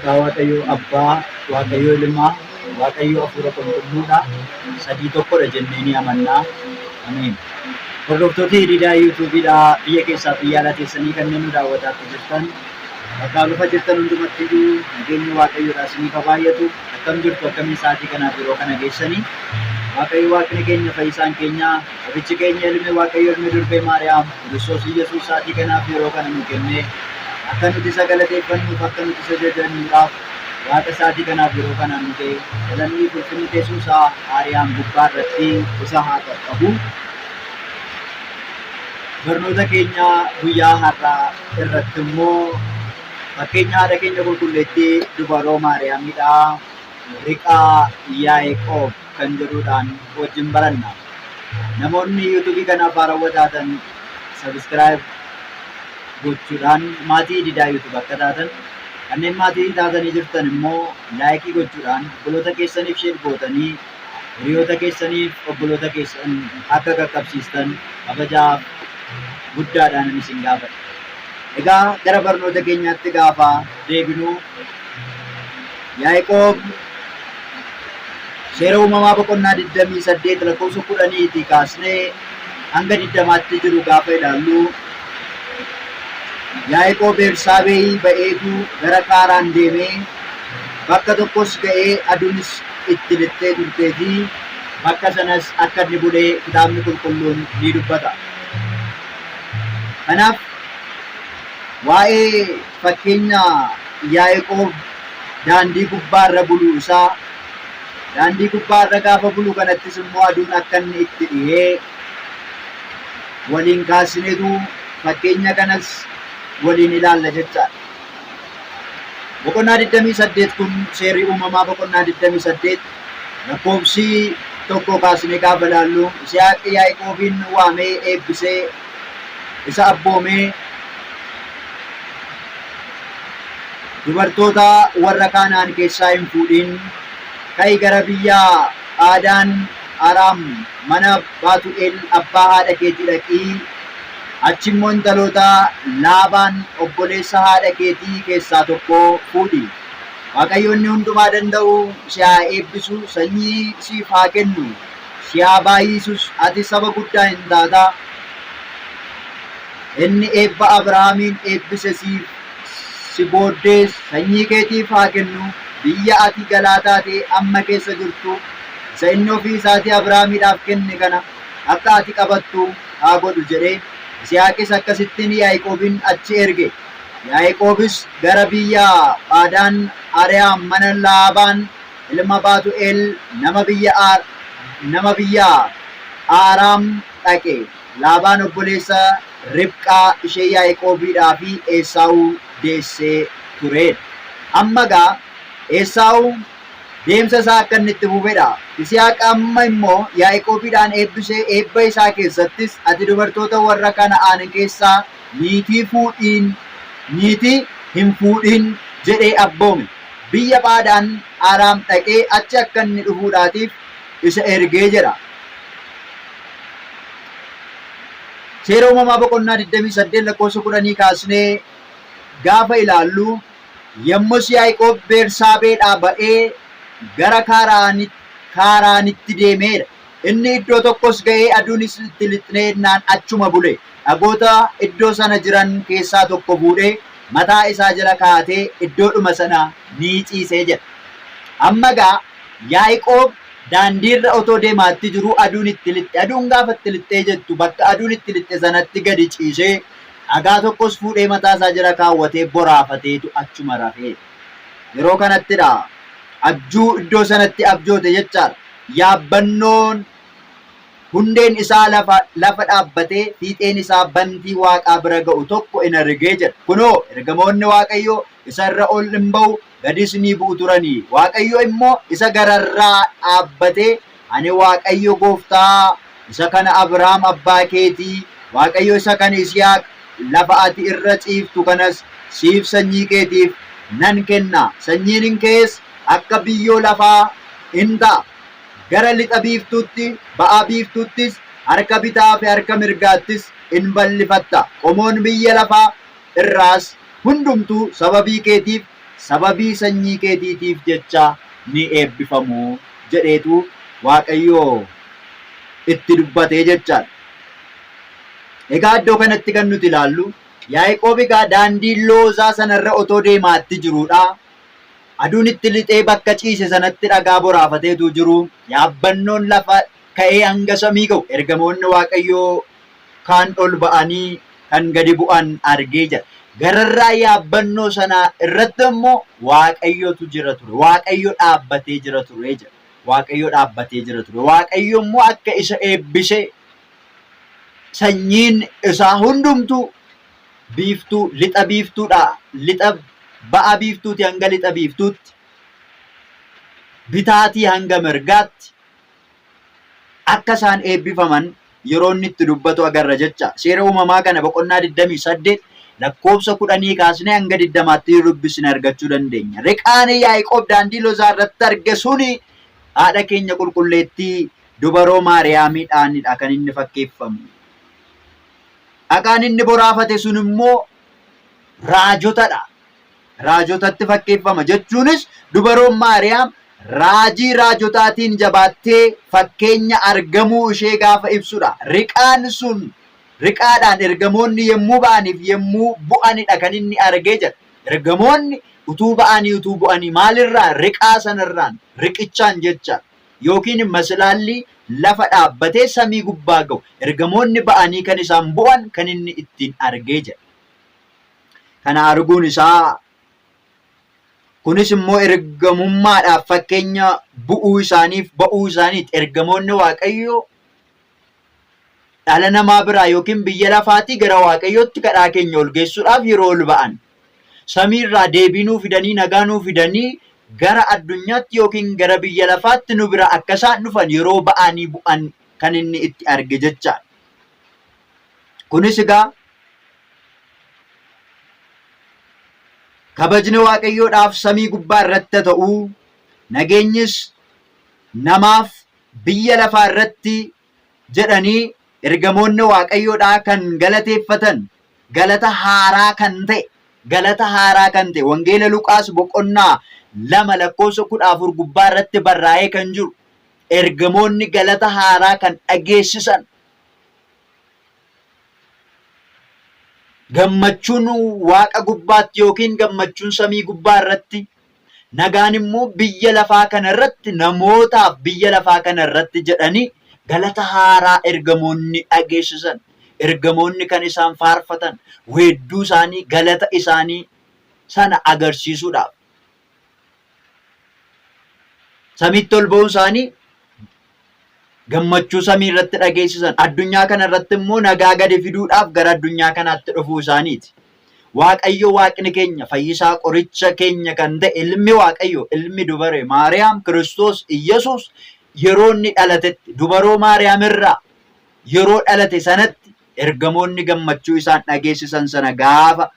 Maqaa Waaqayyoo Abbaa, Waaqayyoo Ilmaa, Waaqayyoo Hafuura Qulqulluudha. Sadii tokkodha jennee ni amanna. Ameen. Hordoftoota hiriiraa yuutuubiidhaa biyya keessaa biyya alaa teessanii kanneen nu daawwataa jirtan bakka lufa jirtan hundumatti nageenyi Waaqayyoodhaa isiniif haa baay'atu. Akkam jirtu akkamiin sa'aatii kanaaf yeroo kana geessanii Waaqayyo Waaqni keenya fayyisaan keenya abichi keenya ilmi Waaqayyo ilmi durbee Maariyaam Kiristoos Yesuus sa'aatii kanaaf yeroo kana nu kennee akka nuti isa galateeffannuuf akka nuti isa jajannuudhaaf Waaqa sa'aatii kanaaf yeroo kana nu ta'e galanni ulfinni teessuusaa Maariyaam gubbaa irratti isa haa qaqqabu. Barnoota keenya guyyaa har'aa irratti immoo fakkeenya haadha keenya qulqulleettii dubaroo Maariyaamidha. Riqaa Yaaqoob kan jedhuudhaan wajjin baranna. Namoonni yuutuubii kanaaf haarawaa taatan sabiskiraayib gochuudhaan maatii didaa yuutuub akka taatan kanneen maatii taatanii jirtan immoo laayikii gochuudhaan obboloota keessaniif sheer gootanii hiriyoota keessaniif obboloota keessan akka qaqqabsiistan kabajaaf guddaadhaan isin gaafadha. Egaa gara barnoota keenyaatti gaafa deebinu Yaaqoob seera uumamaa boqonnaa 28 lakkoofsa 10 kaasnee hanga 20tti jiru gaafa ilaallu Yaaqoob Bersaabeetii ba'eetu gara Kaaraan deemee bakka tokkos ga'ee aduunis itti lixxee turteetii bakka sanas akka inni bulee kitaabni qulqulluun ni dubbata. Kanaaf waa'ee fakkeenya Yaaqoob daandii gubbaarra buluu isaa daandii gubbaarra gaafa bulu kanattis immoo aduun akka inni itti dhihee waliin kaasineetu fakkeenya kanas waliin ilaalla jechaadha. Boqonnaa 28 kun seerri uumamaa boqonnaa 28 lakkoofsi tokko kaasnee gaafa ilaallu Yisihaaq Yaaqoobin waamee eebbisee isa abboomee dubartoota warra Kaanaan keessaa hin fuudhin ka'ii gara biyya Aadaan Araam mana Baatu'eel abbaa haadha keetii dhaqii achi immoo intaloota Laabaan obboleessa haadha keetii keessaa tokko fuudhi. Waaqayyo inni hundumaa danda'u si haa eebbisu, sanyii siif haa kennu, si haa baay'isus, ati saba guddaa hin taata. Inni eebba Abrahaamiin eebbise si booddees sanyii keetiif haa kennu. Biyya ati galaa taatee amma keessa jirtu isa inni ofii isaatii Abrahaamiidhaaf kenne kana akka ati qabattu haa godhu jedhee Yisihaaqis akkasittiin Yaaqoobin achi erge. Yaaqoobis gara biyya Aadaan Araam mana Laabaan ilma Baatu'eel nama biyya Araam dhaqe. Laabaan obboleessa Ribqaa ishee Yaaqoobiidhaa fi Esaawuu deessee turedha. Amma gaa Esaawu deemsa isaa akka inni itti fufedha. Yisihaaq amma immoo Yaaqoobiidhaan eebbisee eebba isaa keessattis ati dubartoota warra Kana'aan keessaa niitii hin fuudhin jedhee abboome. Biyya Paadaan Araam dhaqee achi akka inni dhufuudhaatiif isa ergee jedha. Seera uumamaa boqonnaa 28 lakkoofsa 10 kaasnee gaafa ilaallu yommus Yaaqoob Bersaabeedhaa ba'ee gara Kaaraanitti deemeedha. Inni iddoo tokkos ga'ee aduunis itti lixneennaan achuma bule. Dhagoota iddoo sana jiran keessaa tokko fuudhee mataa isaa jala kaa'atee iddoodhuma sana ni ciisee jedha. Amma gaa Yaaqoob daandiirra otoo deemaatti jiru aduun itti lixxe. Aduun gaafa itti lixxee jettu bakka aduun itti lixxe sanatti gadi ciisee dhagaa tokkos fuudhee mataa isaa jala kaawwatee boraafateetu achuma rafee. Yeroo kanattidha abjuu iddoo sanatti abjoote jechaadha. Yaabbannoon hundeen isaa lafa dhaabbatee fiixeen isaa bantii Waaqaa bira ga'u tokko in argee jedha. Kunoo ergamoonni Waaqayyoo isa irra ol hin ba'u gadis ni bu'u turanii. Waaqayyo immoo isa gararraa dhaabbatee ani Waaqayyo gooftaa isa kana Abrahaam abbaa keetii, Waaqayyo isa kana Yisihaaq lafa ati irra ciiftu kanas siif sanyii keetiif nan kenna. Sanyiin kees akka biyyoo lafaa in ta'a. Gara lixa biiftuutti, ba'a biiftuuttis, harka bitaa fi harka mirgaattis in bal'ifatta. Qomoon biyya lafaa irraas hundumtuu sababii keetiif sababii sanyii keetiitiif jecha ni eebbifamu jedheetu Waaqayyoo itti dubbatee jechaadha. Egaa iddoo kanatti kan nuti ilaallu Yaaqoob egaa daandii loozaa sanarra otoo deemaatti jirudha. Aduun itti lixee bakka ciise sanatti dhagaa boraafateetu jiru. Yaabbannoon lafa ka'ee hanga samii ga'u ergamoonni Waaqayyoo kaan ol ba'anii kan gadi bu'an argee jira. Gararraa yaabbannoo sanaa irratti immoo Waaqayyotu jira ture. Waaqayyo dhaabbatee jira ture jira. Waaqayyo dhaabbatee jira ture. Waaqayyo immoo akka isa eebbise sanyiin isaa hundumtu biiftuu lixa biiftuudha. Lixa ba'a biiftuuti hanga lixa biiftuutti, bitaatii hanga mirgaatti akka isaan eebbifaman yeroo inni itti dubbatu agarra jecha. Seera uumamaa kana boqonnaa 28 lakkoofsa 10 kaasnee hanga 20tti dubbisne argachuu dandeenya. Riqaan Yaaqoob daandii loozaa irratti arge suni haadha keenya qulqulleettii dubaroo Maariyaamiidhaanidha kan inni fakkeeffamu. Dhaqaan inni boraafate sun immoo raajotadha. Raajotatti fakkeeffama jechuunis dubaroon Maariyaam raajii raajotaatiin jabaattee fakkeenya argamuu ishee gaafa ibsudha. Riqaan sun riqaadhaan ergamoonni yemmuu ba'aniif yemmuu bu'anidha kan inni argee jira. Ergamoonni utuu ba'anii utuu bu'anii maalirraa? Riqaa sanarraan, riqichaan jecha yookiin masilaalli lafa dhaabbatee samii gubbaa ga'u ergamoonni ba'anii kan isaan bu'an kan inni ittiin argee jira. Kana arguun isaa kunis immoo ergamummaadhaaf fakkeenya bu'uu isaaniif ba'uu isaaniiti. Ergamoonni Waaqayyoo dhala namaa biraa yookiin biyya lafaatii gara Waaqayyootti kadhaa keenya ol geessuudhaaf yeroo ol ba'an samiirraa deebii nuu fidanii nagaa nuu fidanii gara addunyaatti yookiin gara biyya lafaatti nu bira akka isaan dhufan yeroo ba'anii bu'an kan inni itti arge jecha. Kunis egaa kabajni Waaqayyoodhaaf samii gubbaa irratti ta'uu nageenyis namaaf biyya lafaa irratti jedhanii ergamoonni Waaqayyoodhaa kan galateeffatan galata haaraa kan ta'e wangeela Luqaas boqonnaa 2 lakkoofsa 14 gubbaa irratti barraa'ee kan jiru ergamoonni galata haaraa kan dhageessisan gammachuun Waaqa gubbaatti yookiin gammachuun samii gubbaa irratti nagaan immoo biyya lafaa kana irratti namootaaf biyya lafaa kana irratti jedhanii galata haaraa ergamoonni dhageessisan. Ergamoonni kan isaan faarfatan weedduu isaanii galata isaanii sana agarsiisuudhaaf samiitti ol ba'uu isaanii gammachuu samii irratti dhageessisan. Addunyaa kana irratti immoo nagaa gadi fiduudhaaf gara addunyaa kanaatti dhufuu isaaniiti. Waaqayyo Waaqni keenya fayyisaa qoricha keenya kan ta'e ilmi Waaqayyo ilmi dubare Maariyaam Kiristoos Iyyasuus yeroo inni dhalatetti dubaroo Maariyaam irraa yeroo dhalate sanatti ergamoonni gammachuu isaan dhageessisan sana gaafa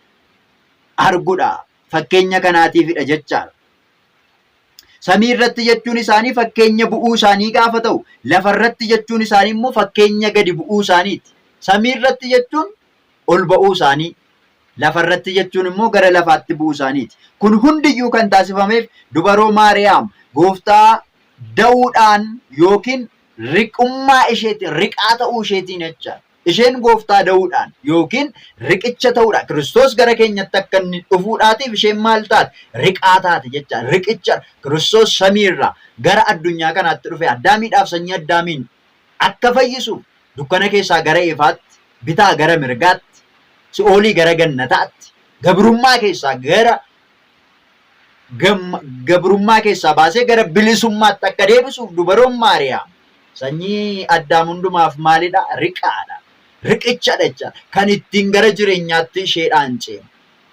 arguudha. Fakkeenya kanaatiifidha jechaadha. Samii irratti jechuun isaanii fakkeenya bu'uu isaanii gaafa ta'u, lafa irratti jechuun isaanii immoo fakkeenya gadi bu'uu isaaniiti. Samii irratti jechuun ol ba'uu isaanii, lafa irratti jechuun immoo gara lafaatti bu'uu isaaniiti. Kun hundiyyuu kan taasifameef dubaroo Maariyaam gooftaa da'uudhaan yookiin riqummaa isheetiin, riqaa ta'uu isheetiin jechaadha. Isheen gooftaa da'uudhaan yookiin riqicha ta'uudhaan Kiristoos gara keenyatti akka inni dhufuudhaatiif isheen maal taate? Riqaa taate jecha. Riqicha Kiristoos samiirraa gara addunyaa kanaatti dhufe Addaamiidhaaf sanyii Addaamiin akka fayyisuuf dukkana keessaa gara ifaatti, bitaa gara mirgaatti, si'oolii gara gannataatti, gabrummaa keessaa baasee gara bilisummaatti akka deebisuuf dubaroon Maariyaam sanyii Addaam hundumaaf maalidha? Riqaadha. Riqichadha jecha kan ittiin gara jireenyaatti isheedhaan ceene.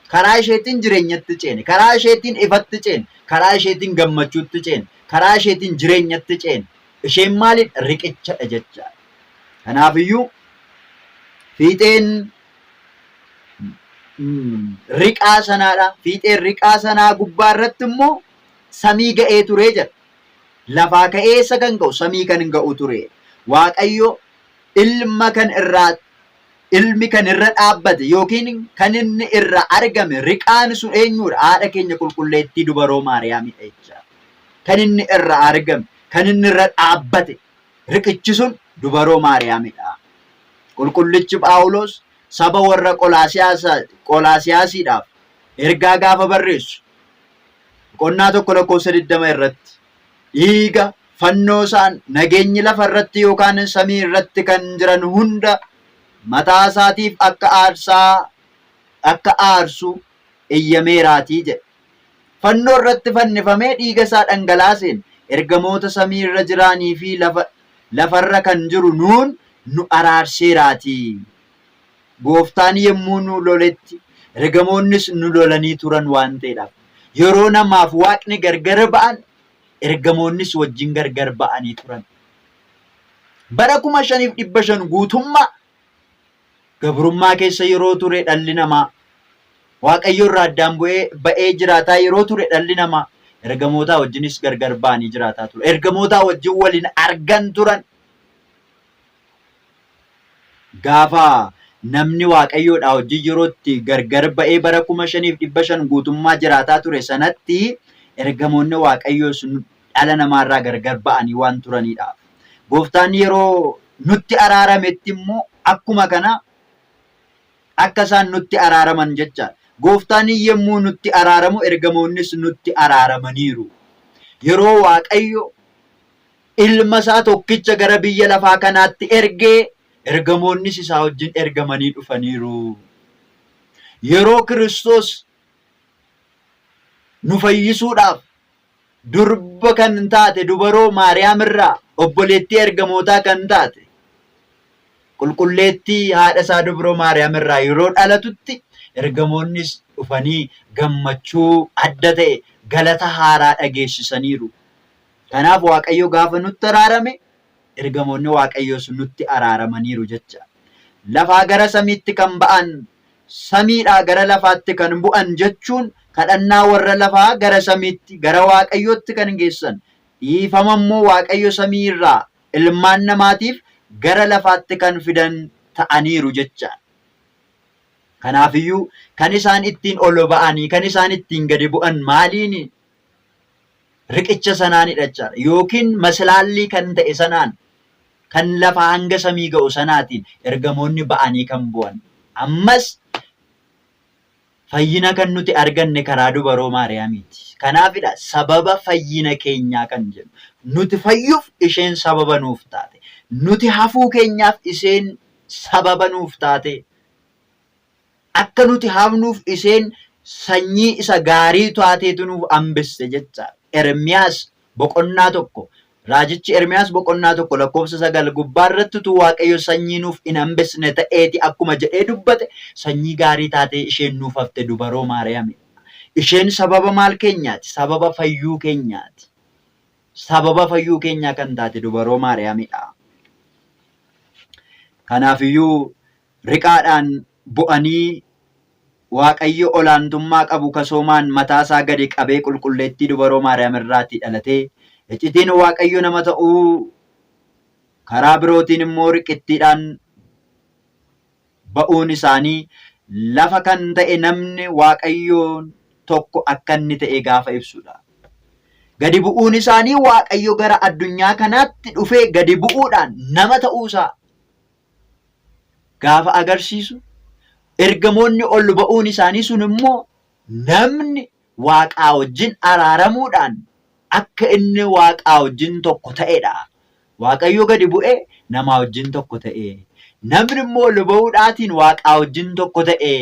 Karaa isheetiin jireenyatti ceene, karaa isheetiin ifatti ceene, karaa isheetiin gammachuutti ceene, karaa isheetiin jireenyatti ceene. Isheen maalidha? Riqichadha jecha. Kanaafiyyuu fiixeen riqaa sanaadha. Fiixeen riqaa sanaa gubbaa irratti immoo samii ga'ee turee jira. Lafaa ka'eessa kan ga'u samii kan ga'u ture. Waaqayyo ilma kan irraa ilmi kan irra dhaabbate yookiin kan inni irra argame riqaan sun eenyudha? Haadha keenya qulqulleettii dubaroo Maariyaamidha jecha. Kan inni irra argame, kan inni irra dhaabbate riqichi sun dubaroo Maariyaamidha. Qulqullichi Phaawulos saba warra Qolaasiyaasiidhaaf ergaa gaafa barreessu qonnaa 1:20 irratti dhiiga fannoo isaan nageenyi lafa irratti yookaan samii irratti kan jiran hunda mataa isaatiif akka aarsu iyyameeraatii jedhe. Fannoo irratti fannifamee dhiiga isaa dhangalaaseen ergamoota samii irra jiraanii fi lafarra kan jiru nu araarseeraatii. Gooftaan yommuu nu loletti ergamoonnis nu lolanii turan waan ta'eedhaaf yeroo namaaf waaqni gargar ba'an ergamoonnis wajjin gargar ba'anii turan. Bara 5500 guutummaa gabrummaa keessa yeroo ture dhalli namaa Waaqayyo irraa addaan ba'ee jiraataa yeroo ture dhalli namaa ergamootaa wajjinis gargar ba'anii jiraataa ture. Ergamootaa wajjin waliin argan turan. Gaafa namni Waaqayyoodhaa wajjin yerootti gargar ba'ee bara 5500 guutummaa jiraataa ture sanatti ergamoonni Waaqayyoo sun dhala namaarraa gargar ba'anii waan turanidha. Gooftaan yeroo nutti araarametti immoo akkuma kana akka isaan nutti araaraman jecha. Gooftaan yommuu nutti araaramu ergamoonnis nutti araaramaniiru. Yeroo Waaqayyo ilma isaa tokkicha gara biyya lafaa kanaatti ergee ergamoonnis isaa wajjin ergamanii dhufaniiru. Yeroo Kiristoos nu fayyisuudhaaf durba kan taate dubaroo Maariyaam irraa obboleettii ergamootaa kan taate qulqulleettii haadha isaa dubaroo Maariyaam irraa yeroo dhalatutti ergamoonnis dhufanii gammachuu adda ta'e galata haaraa dhageessisaniiru. Kanaaf Waaqayyo gaafa nutti araarame ergamoonni Waaqayyoos nutti araaramaniiru jecha. Lafaa gara samiitti kan ba'an samiidhaa gara lafaatti kan bu'an jechuun kadhannaa warra lafaa gara samiitti gara Waaqayyootti kan geessan dhiifama immoo Waaqayyo samii irraa ilmaan namaatiif gara lafaatti kan fidan ta'aniiru jecha. Kanaafiyyuu kan isaan ittiin ol ba'anii kan isaan ittiin gadi bu'an maaliini? Riqicha sanaanidha jecha yookiin maslaallii kan ta'e sanaan kan lafa hanga samii ga'u sanaatiin ergamoonni ba'anii kan bu'an. Ammas fayyina kan nuti arganne karaa dubaroo Maariyaamiiti. Kanaafidha sababa fayyina keenyaa kan jennu. Nuti fayyuuf isheen sababa nuuf taate. Nuti hafuu keenyaaf isheen sababa nuuf taate. Akka nuti hafnuuf isheen sanyii isa gaarii taateetu nuuf hambiste jecha. Ermiyaas boqonnaa 1 raajichi Ermiyaas boqonnaa 1 lakkoofsa 9 gubbaa irratti tu Waaqayyo sanyii nuuf hin hambisne ta'eeti akkuma jedhee dubbate sanyii gaarii taatee isheen nuuf hafte dubaroo Maariyaami. Isheen sababa maal keenyaati? Sababa fayyuu keenyaati. Sababa fayyuu keenyaa kan taate dubaroo Maariyaamidha. Kanaafiyyuu riqaadhaan bu'anii Waaqayyo olaantummaa qabu kasoomaan mataasaa gadi qabee qulqulleettii dubaroo Maariyaam irraatti dhalatee iccitiin Waaqayyo nama ta'uu karaa birootiin immoo riqittiidhaan ba'uun isaanii lafa kan ta'e namni Waaqayyoon tokko akka inni ta'e gaafa ibsudha. Gadi bu'uun isaanii Waaqayyo gara addunyaa kanaatti dhufee gadi bu'uudhaan nama ta'uusaa gaafa agarsiisu. Ergamoonni ol ba'uun isaanii sun immoo namni Waaqaa wajjin araaramuudhaan akka inni Waaqaa wajjin tokko ta'edha. Waaqayyo gadi bu'ee namaa wajjin tokko ta'e. Namni immoo ol ba'uudhaatiin Waaqaa wajjin tokko ta'e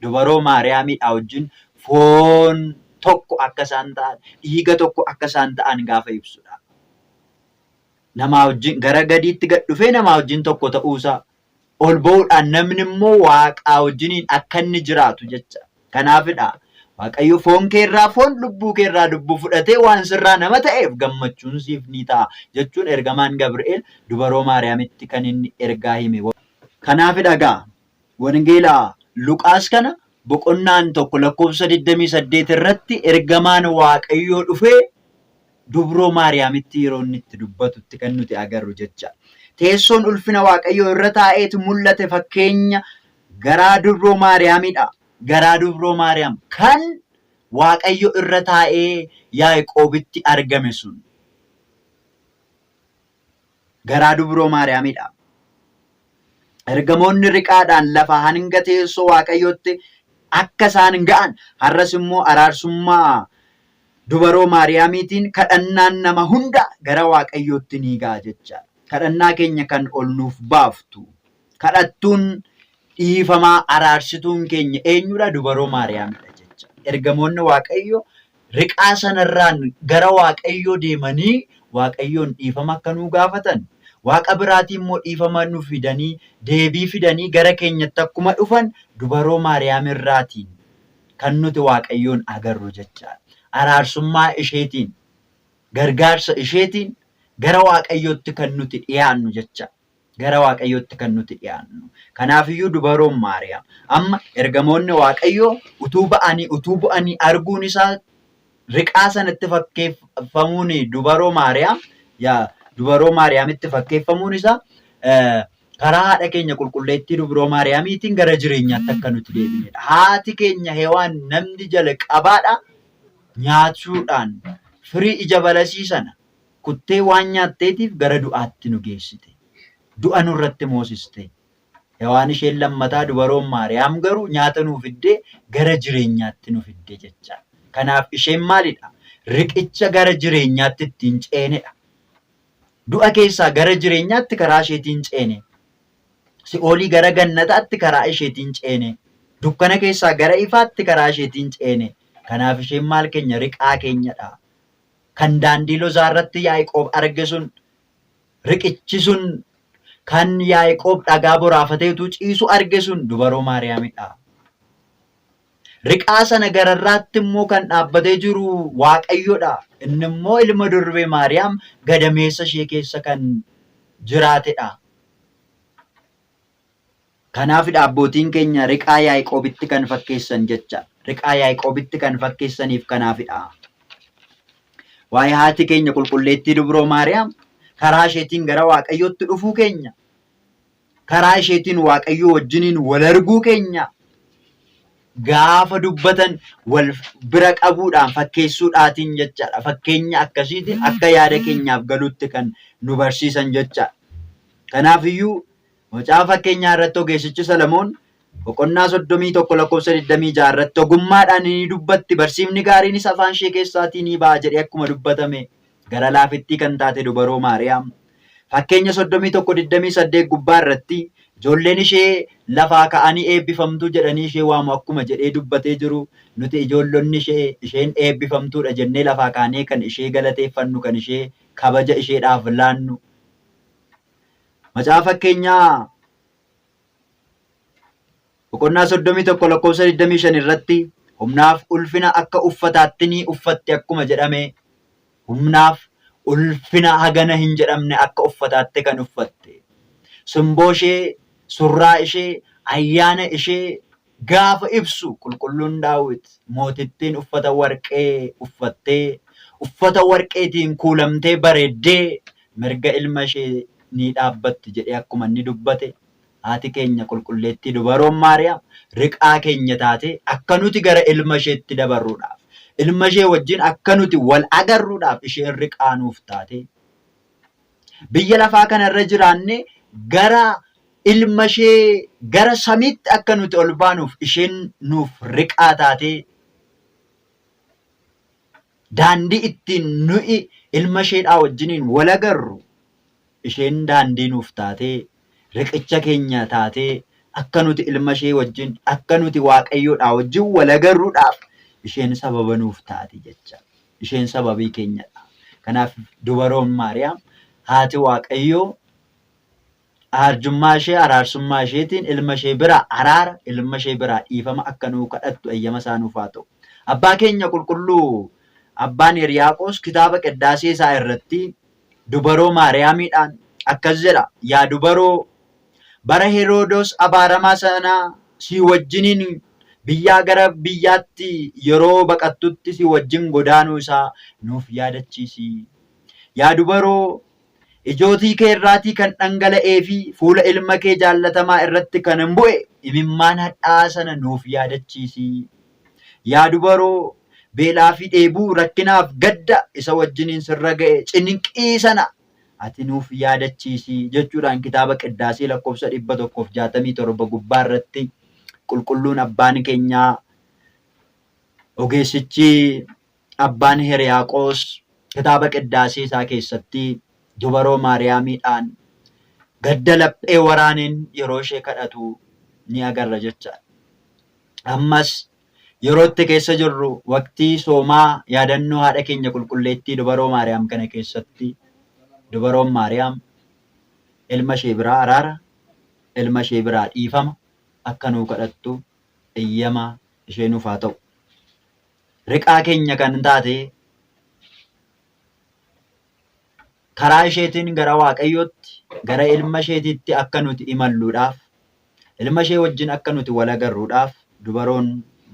dubaroo Maariyaamidha wajjin foon tokko akka isaan ta'an, dhiiga tokko akka isaan ta'an gaafa ibsudha. Namaa wajjin gara gadiitti gad dhufee namaa wajjin tokko ta'uusaa. Ol ba'uudhaan namni immoo Waaqaa wajjiniin akka inni jiraatu jecha. Kanaafidha Waaqayyo foon keerraa foon lubbuu keerraa lubbuu fudhatee waan sirraa nama ta'eef gammachuun siif ni ta'a jechuun ergamaan Gabri'eel dubaroo Maariyaamitti kan inni ergaa hime. Kanaafidha egaa wangeelaa Luqaas kana boqonnaan 1 lakkoofsa 28 irratti ergamaan Waaqayyoo dhufee dubroo Maariyaamitti yeroo inni itti dubbatutti kan nuti agarru jecha. Teessoon ulfina Waaqayyoo irra taa'eetu mul'ate fakkeenya garaa dubroo Maariyaamidha. Garaa dubroo Maariyaam kan Waaqayyo irra taa'ee Yaaqoobitti argame sun. Garaa dubroo Maariyaamidha. Ergamoonni riqaadhaan lafa hanga teessoo Waaqayyootti akka isaan ga'an har'as immoo araarsummaa dubaroo Maariyaamiitiin kadhannaan nama hunda gara Waaqayyootti ni ga'a jecha. Kadhannaa keenya kan ol nuuf baaftu. Kadhattuun dhiifamaa araarsituun keenya eenyudha? Dubaroo Maariyaamidha jecha. Ergamoonni Waaqayyo riqaa sanarraan gara Waaqayyoo deemanii Waaqayyoon dhiifama akka nuu gaafatan. Waaqa biraatii immoo dhiifama nu fidanii deebii fidanii gara keenyatti akkuma dhufan dubaroo Maariyaam irraatiin kan nuti Waaqayyoon agarru jecha. Araarsummaa isheetiin gargaarsa isheetiin gara Waaqayyootti kan nuti dhiyaannu jecha. Gara Waaqayyootti kan nuti dhiyaannu. Kanaafiyyuu dubaroon Maariyaam amma ergamoonni Waaqayyoo utuu bu'anii arguun isaa riqaa sanatti fakkeeffamuun dubaroo Maariyaam dubaroo Maariyaamitti fakkeeffamuun isaa karaa haadha keenya qulqulleettii dubaroo Maariyaamiitiin gara jireenyaatti akka nuti deebinedha. Haati keenya Hewaan namni jalqabaadha nyaachuudhaan firii ija balasii sana kuttee waan nyaatteetiif gara du'aatti nu geessite. Du'a nurratti moosiste. Hewaan isheen lammataa dubaroon Maariyaam garuu nyaata nuu fiddee gara jireenyaatti nu fidde jecha. Kanaaf isheen maalidha? Riqicha gara jireenyaatti ittiin ceenedha. Du'a keessaa gara jireenyaatti karaa isheetiin ceene. Si'oolii gara gannataatti karaa isheetiin ceene. Dukkana keessaa gara ifaatti karaa isheetiin ceene. Kanaaf isheen maal keenya? Riqaa keenyadha. Kan daandii Lozaa irratti Yaaqoob arge sun riqichi sun kan Yaaqoob dhagaa boraafateetu ciisu arge sun dubaroo Maariyaamidha. Riqaa sana gararraatti immoo kan dhaabbatee jiru Waaqayyodha. Inni immoo ilma durbee Maariyaam gadameessa ishee keessa kan jiraatedha. Kanaafidha abbootiin keenya riqaa Yaaqoobitti kan fakkeessan jecha. Riqaa Yaaqoobitti kan fakkeessaniif kanaafidha. Waa'ee haati keenya qulqulleettii dubroo Maariyaam karaa isheetiin gara Waaqayyootti dhufuu keenya, karaa isheetiin Waaqayyoo wajjiniin wal arguu keenya, gaafa dubbatan wal bira qabuudhaan fakkeessuudhaatiin jechaadha. Fakkeenya akkasiitiin akka yaada keenyaaf galuutti kan nu barsiisan jechaadha. Kanaafiyyuu macaafa fakkeenyaa irratti ogeessichi Salamoon boqonnaa 31 lakkoofsa 26 irratti ogummaadhaan ni dubbatti, barsiifni gaariinis afaan ishee keessaatii ni ba'a jedhee akkuma dubbatame gara laafittii kan taate dubaroo Maariyaam. Fakkeenya 31:28 gubbaa irratti ijoolleen ishee lafaa ka'anii eebbifamtuu jedhanii ishee waamu akkuma jedhee dubbatee jiru. Nuti ijoollonni isheen eebbifamtuudha jennee lafaa kaanee kan ishee galateeffannu, kan ishee kabaja isheedhaaf laannu. Macaafa fakkeenyaa boqonnaa 31 lakkoofsa 25 irratti humnaaf ulfina akka uffataatti ni uffatti akkuma jedhame, humnaaf ulfina hagana hin jedhamne akka uffataatti kan uffatte. Simboo ishee, surraa ishee, ayyaana ishee gaafa ibsu qulqulluun Daawit mootittiin uffata warqee uffattee, uffata warqeetiin kuulamtee bareeddee mirga ilma ishee ni dhaabbatti jedhee akkuma inni dubbate. Haati keenya qulqulleettii dubaroon Maariyaam riqaa keenya taate akka nuti gara ilma isheetti dabarruudhaaf, ilma ishee wajjin akka nuti wal agarruudhaaf isheen riqaa nuuf taate. Biyya lafaa kanarra jiraanne gara ilma ishee gara samiitti akka nuti ol baanuuf isheen nuuf riqaa taate. Daandii ittiin nuyi ilma isheedhaa wajjiniin wal agarru isheen daandii nuuf taate. Riqicha keenya taatee akka nuti ilma ishee wajjin, akka nuti Waaqayyoodhaa wajjin wal agarruudhaaf isheen sababa nuuf taati jecha. Isheen sababii keenyadha. Kanaaf dubaroon Maariyaam haati Waaqayyoo arjummaa ishee, araarsummaa isheetiin ilma ishee biraa araara, ilma ishee biraa dhiifama akka nuu kadhattu eeyyama isaa nuuf haa ta'u. Abbaa keenya qulqulluu Abbaan Hiriyaaqoos kitaaba qiddaasee isaa irratti dubaroo Maariyaamiidhaan akkas jedha. Yaa dubaroo bara Heroodos abaaramaa sana si wajjiniin biyyaa gara biyyaatti yeroo baqattutti si wajjin godaanuu isaa nuuf yaadachiisi. Yaa dubaroo ijootii kee irraatii kan dhangala'ee fi fuula ilma kee jaallatamaa irratti kan bu'e imimmaan hadhaa sana nuuf yaadachiisi. Yaa dubaroo beelaa fi dheebuu rakkinaaf gadda isa wajjiniin sirra ga'e ciniinqii sana ati nuuf yaadachiisi jechuudhaan kitaaba Qiddaasii lakkoofsa 167 gubbaa irratti qulqulluun abbaan keenyaa ogeessichi abbaan Hiriyaaqoos kitaaba Qiddaasii isaa keessatti dubaroo Maariyaamiidhaan gadda laphee waraaneen yeroo ishee kadhatu ni agarra jechaadha. Ammas yeroo itti keessa jirru waqtii soomaa yaadannoo haadha keenya qulqulleettii dubaroo Maariyaam kana keessatti dubaroon Maariyaam ilma ishee biraa araara, ilma ishee biraa dhiifama akka nuu kadhattu eeyyama ishee nuuf haa ta'u. Riqaa keenya kan taate karaa isheetiin gara Waaqayyootti gara ilma isheetitti akka nuti imalluudhaaf ilma ishee wajjin akka nuti wal agarruudhaaf dubaroon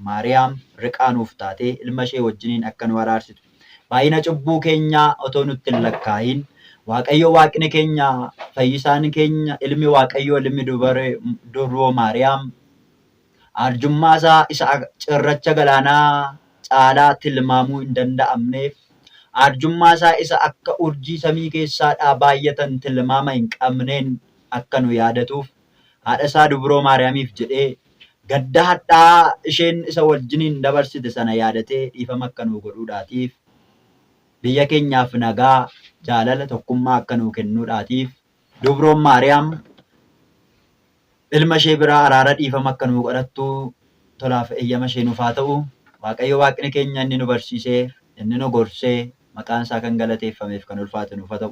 Maariyaam riqaa nuuf taatee ilma ishee wajjiniin akka nu araarsitu. Baay'ina cubbuu keenyaa otoo nutti hin lakkaayin Waaqayyo Waaqni keenya fayyisaan keenya ilmi Waaqayyo ilmi dubroo Maariyaam arjummaa isaa isa cirracha galaanaa caalaa tilmaamuu hin danda'amneef arjummaa isaa isa akka urjii samii keessaadhaa baay'atan tilmaama hin qabneen akka nu yaadatuuf haadha isaa dubroo Maariyaamiif jedhee gadda hadhaa isheen isa wajjiniin dabarsite sana yaadatee dhiifama akka nu godhuudhaatiif biyya keenyaaf nagaa jaalala tokkummaa akka nu kennuudhaatiif dubroon Maariyaam ilma ishee biraa araara dhiifama akka nu godhattu tolaaf eeyyama ishee nuuf haa ta'u. Waaqayyo Waaqni keenya inni nu barsiisee inni nu gorsee maqaan isaa kan galateeffameef kan ulfaatu nuuf haa ta'u.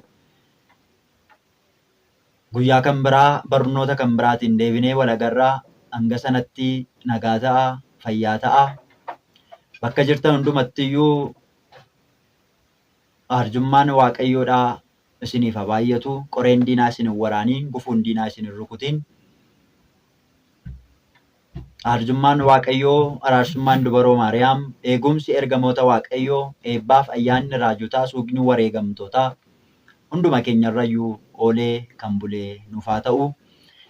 Guyyaa kan biraa barnoota kan biraatiin deebinee wal agarraa. Hanga sanatti nagaa ta'a, fayyaa ta'a. Bakka jirtan hundumattiyyuu arjummaan Waaqayyoodhaa isiniif haa baay'atu. Qoreen diinaa isin hin waraaniin, gufuun diinaa isin hin rukutiin. Arjummaan Waaqayyoo, araarsummaan dubaroo Maariyaam, eegumsi ergamoota Waaqayyoo, eebbaaf ayyaanni raajotaa, suuqni wareegamtootaa hunduma keenyarrayyuu oolee kan bulee nuuf haa ta'u.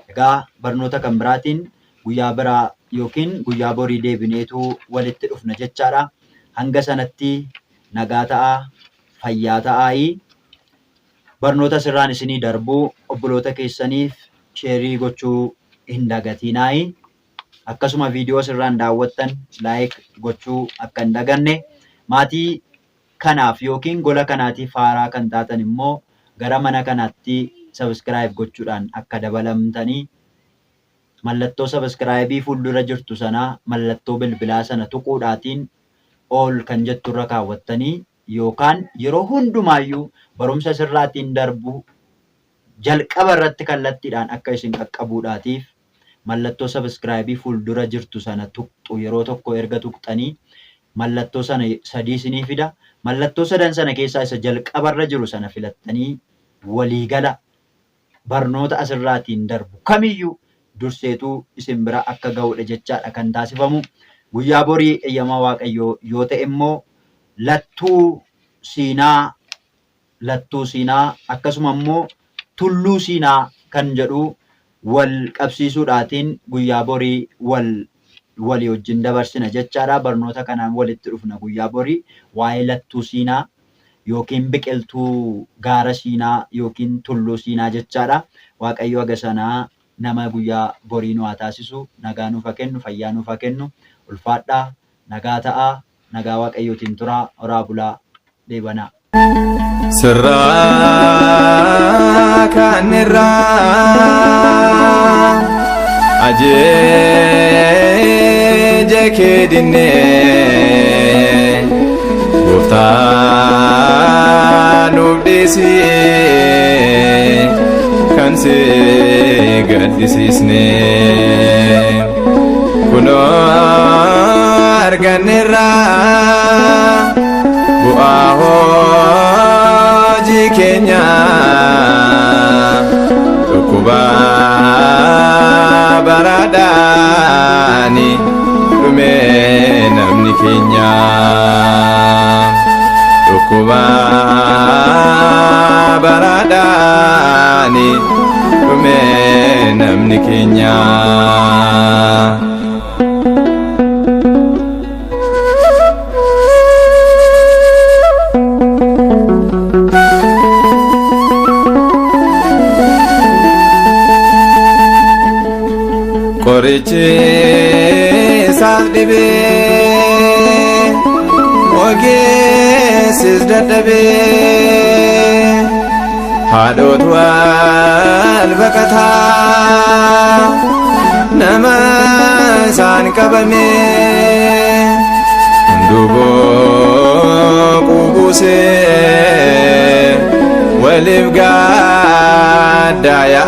Egaa barnoota kan biraatiin guyyaa biraa yookiin guyyaa borii deebineetu walitti dhufna jechaadha. Hanga sanatti nagaa ta'aa, fayyaa ta'aa. Barnoota sirraan isinii darbuu obboloota keessaniif sheerii gochuu hin dagatinaa. Akkasuma viidiyoo sirraan daawwattan laayik gochuu akka hin daganne. Maatii kanaaf yookiin gola kanaatiif haaraa kan taatan immoo gara mana kanaatti sabiskiraayib gochuudhaan akka dabalamtanii mallattoo sabiskiraayibii fuuldura jirtu sanaa mallattoo bilbilaa sana tuquudhaatiin ol kan jetturra kaawwattanii yookaan yeroo hundumaayyuu barumsa sirraatiin darbu jalqaba irratti kallattiidhaan akka isin qaqqabuudhaatiif mallattoo sabiskiraayibii fuuldura jirtu sana tuqxu yeroo tokko erga tuqxanii mallattoo sana sadii isinii fida. Mallattoo sadan sana keessaa isa jalqabarra jiru sana filattanii waliigala barnoota asirraatiin darbu kamiyyuu durseetuu isin bira akka ga'udha jechaadha kan taasifamu. Guyyaa borii eeyyamaa Waaqayyoo yoo ta'e immoo lattuu siinaa akkasuma immoo tulluu siinaa kan jedhu wal qabsiisuudhaatiin guyyaa borii walii wajjin dabarsina jechaadha. Barnoota kanaan walitti dhufna guyyaa borii waa'ee lattuu siinaa yookiin biqiltuu gaara siinaa yookiin tulluu siinaa jechaadha. Waaqayyo haga sanaa nama guyyaa borii nu haa taasisu. Nagaa nuuf haa kennu, fayyaa nuuf haa kennu. Ulfaadhaa, nagaa ta'aa, nagaa Waaqayyootiin turaa, horaa bulaa, deebanaa. Sirraa kan irraa ajeeja kee dinnee Gooftaa nuuf dhiisee kan si gaddisiisne kunoo arganneerraa bu'aa hojii keenya dhukkuba baraadhaani dhume namni keenya dhukkuba baraadhaani dhume namni keenya. Qorichi isaas dhibee ogeessis dadhabee haadhotu wal baqataa nama isaan qabamee hunduboo qubuusee waliif gaaddaaya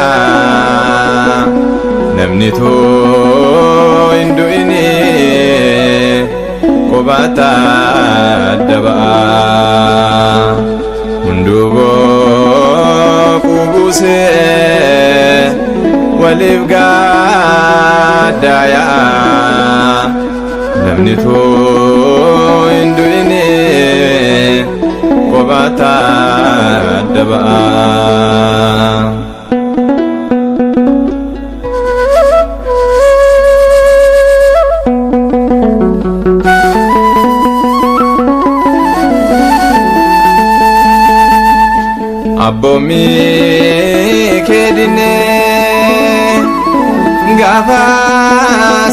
namni too hin du'ini qubata adda ba'a hunduboo qubuusee waliif gaaddaaya namni too hin du'ini qubata adda ba'a. Abboomi keedine gaafa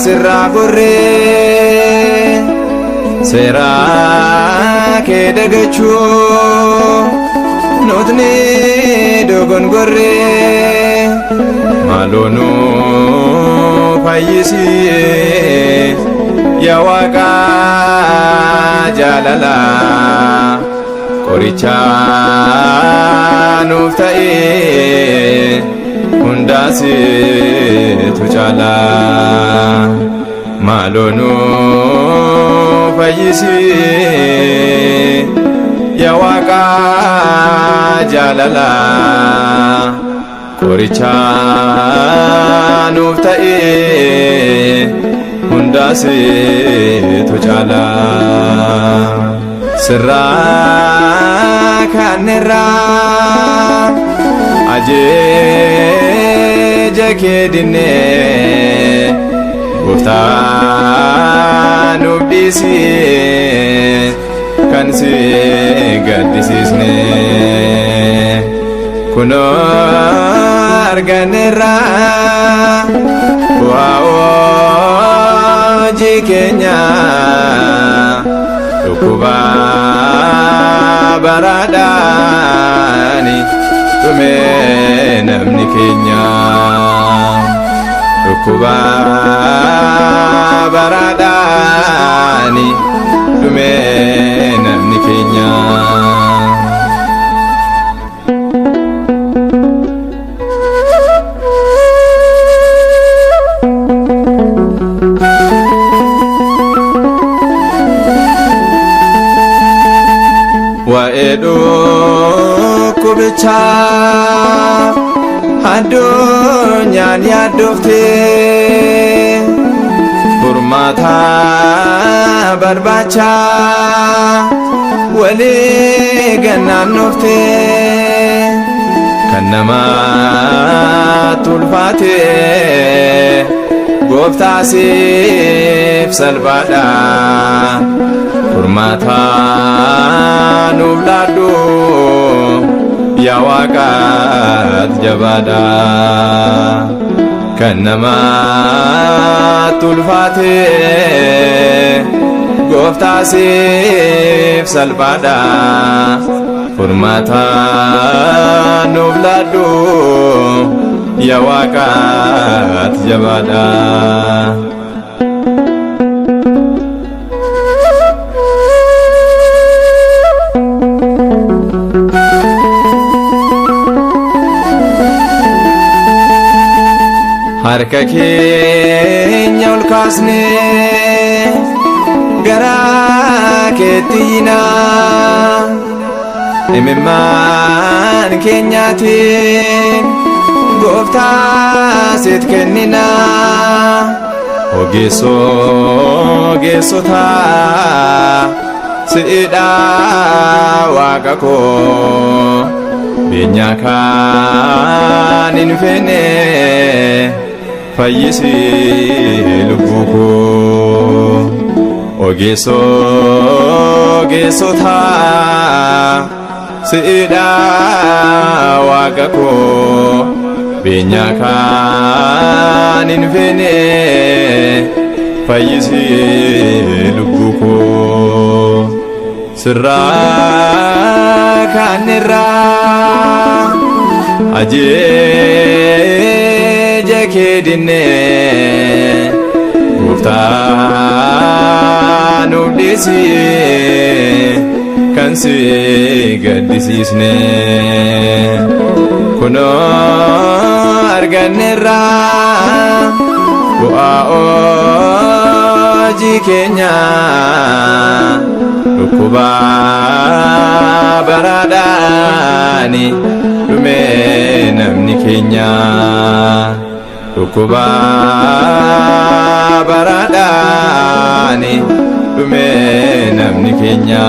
sirraa gorree seeraa kee dagachuu nuutni dogongorree maaloo nu fayyisii yaa Waaqa jaalalaa qorichaa nuuf ta'ee hundaasitu caalaa maaloo nu fayyisii yaa Waaqa jaalalaa qorichaa nuuf ta'ee hundaasitu caalaa. Sirraa kanerraa ajeeja kee dinnee gooftaa nuuf dhiisii kan si gaddisiisne kunoo arganerraa bu'aa hojii keenyaa dhukkuba baraadhaani dhume namni keenya dhukkuba baraadhaani dhume namni keenya. Dhukkubichaa addunyaan yaaddooftee furmaata barbaachaa walii gannaannooftee kan namaatti ulfaatee gooftaa siif salphaadha furmaata nuuf laadhu yaa Waaqa jabaadha kan namaatti ulfaatee gooftaa siif salphaadha furmaata nuuf laadhu yaa Waaqa jabaadha. Harka keenya ol kaasnee gara keetti hiinaa imimmaan keenyaatiin gooftaa siif kenninaa ogeessota si'idha waaqa koo beenyaa kan hin feene fayyisi lubbuu koo ogeessota si'idha waaqa koo beenyaa kan hin feene fayyisi lubbuu koo sirraa kan irraa ajeeja kee dinnee Gooftaa nuuf dhiisi kan si gaddisiisne kunoo arganneerra bu'aa hojii keenya dhukkuba baraadhaani dhume namni keenya dhukkuba baraadhaani dhume namni keenya.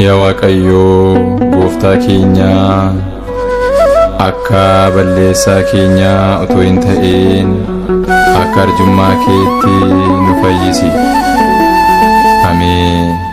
Yaa Waaqayyoo Gooftaa keenya akka balleessaa keenya utuu hin ta'in akka arjummaa keetti nu fayyisi. Ameen.